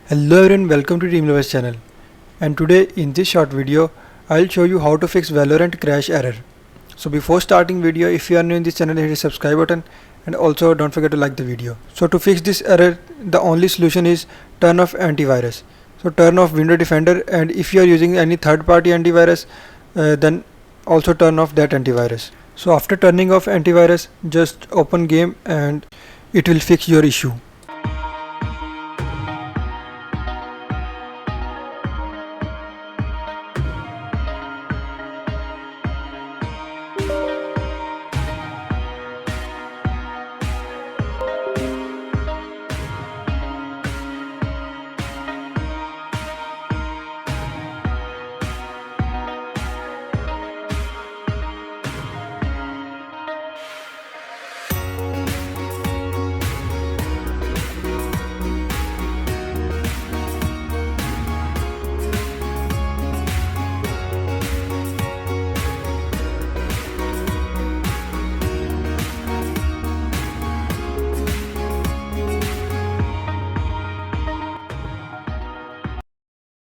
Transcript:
Hello everyone, welcome to Team Lovers channel. And today in this short video, I'll show you how to fix Valorant crash error. So before starting video, if you are new in this channel, hit the subscribe button and also don't forget to like the video. So to fix this error, the only solution is turn off antivirus. So turn off Windows Defender, and if you are using any third-party antivirus, then also turn off that antivirus. So after turning off antivirus, just open game and it will fix your issue.